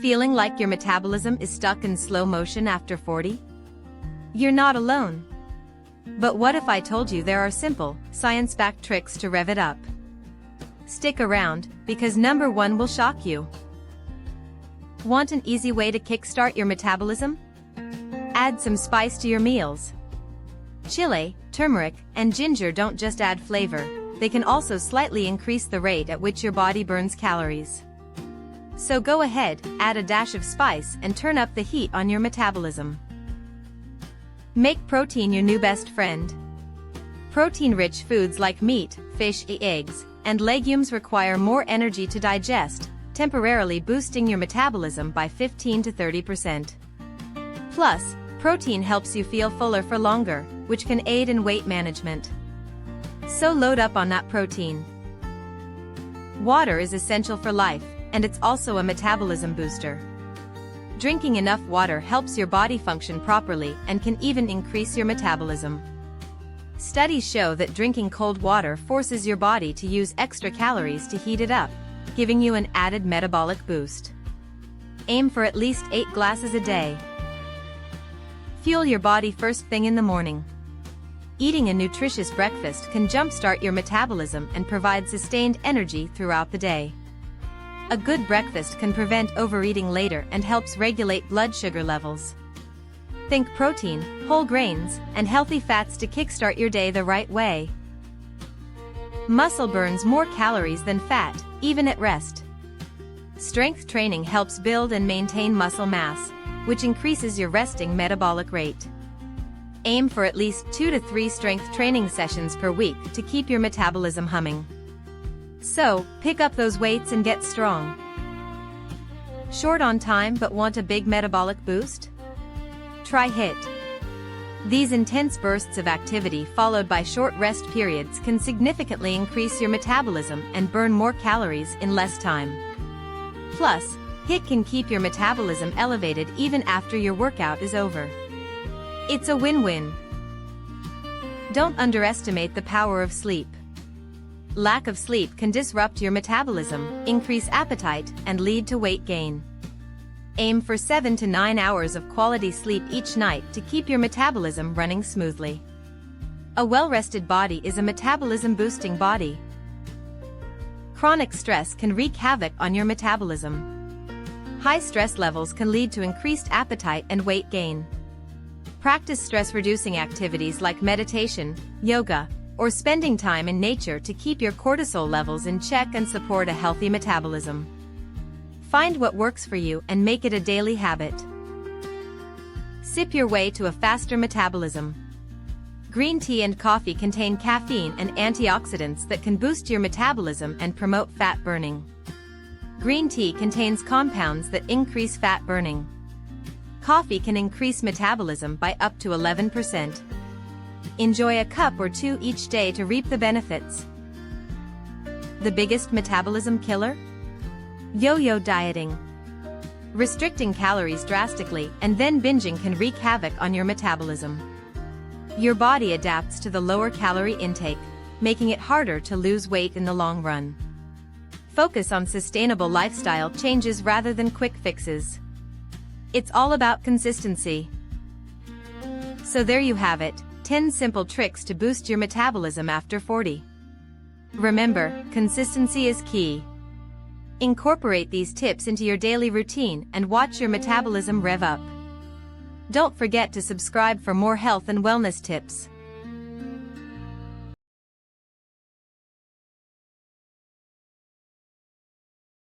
Feeling like your metabolism is stuck in slow motion after 40? You're not alone. But what if I told you there are simple, science-backed tricks to rev it up? Stick around, because number 1 will shock you. Want an easy way to kickstart your metabolism? Add some spice to your meals. Chili, turmeric, and ginger don't just add flavor, they can also slightly increase the rate at which your body burns calories. So go ahead, add a dash of spice and turn up the heat on your metabolism. Make protein your new best friend. Protein-rich foods like meat, fish, eggs, and legumes require more energy to digest, temporarily boosting your metabolism by 15 to 30%. Plus, protein helps you feel fuller for longer, which can aid in weight management. So load up on that protein. Water is essential for life, and it's also a metabolism booster. Drinking enough water helps your body function properly and can even increase your metabolism. Studies show that drinking cold water forces your body to use extra calories to heat it up, giving you an added metabolic boost. Aim for at least 8 glasses a day. Fuel your body first thing in the morning. Eating a nutritious breakfast can jumpstart your metabolism and provide sustained energy throughout the day. A good breakfast can prevent overeating later and helps regulate blood sugar levels. Think protein, whole grains, and healthy fats to kickstart your day the right way. Muscle burns more calories than fat, even at rest. Strength training helps build and maintain muscle mass, which increases your resting metabolic rate. Aim for at least 2 to 3 strength training sessions per week to keep your metabolism humming. So, pick up those weights and get strong. Short on time but want a big metabolic boost? Try HIIT. These intense bursts of activity followed by short rest periods can significantly increase your metabolism and burn more calories in less time. Plus, HIIT can keep your metabolism elevated even after your workout is over. It's a win-win. Don't underestimate the power of sleep. Lack of sleep can disrupt your metabolism, increase appetite, and lead to weight gain. Aim for 7 to 9 hours of quality sleep each night to keep your metabolism running smoothly. A well-rested body is a metabolism-boosting body. Chronic stress can wreak havoc on your metabolism. High stress levels can lead to increased appetite and weight gain. Practice stress-reducing activities like meditation, yoga, or spending time in nature to keep your cortisol levels in check and support a healthy metabolism. Find what works for you and make it a daily habit. Sip your way to a faster metabolism. Green tea and coffee contain caffeine and antioxidants that can boost your metabolism and promote fat burning. Green tea contains compounds that increase fat burning. Coffee can increase metabolism by up to 11%. Enjoy a cup or 2 each day to reap the benefits. The biggest metabolism killer? Yo-yo dieting. Restricting calories drastically and then binging can wreak havoc on your metabolism. Your body adapts to the lower calorie intake, making it harder to lose weight in the long run. Focus on sustainable lifestyle changes rather than quick fixes. It's all about consistency. So there you have it. 10 simple tricks to boost your metabolism after 40. Remember, consistency is key. Incorporate these tips into your daily routine and watch your metabolism rev up. Don't forget to subscribe for more health and wellness tips.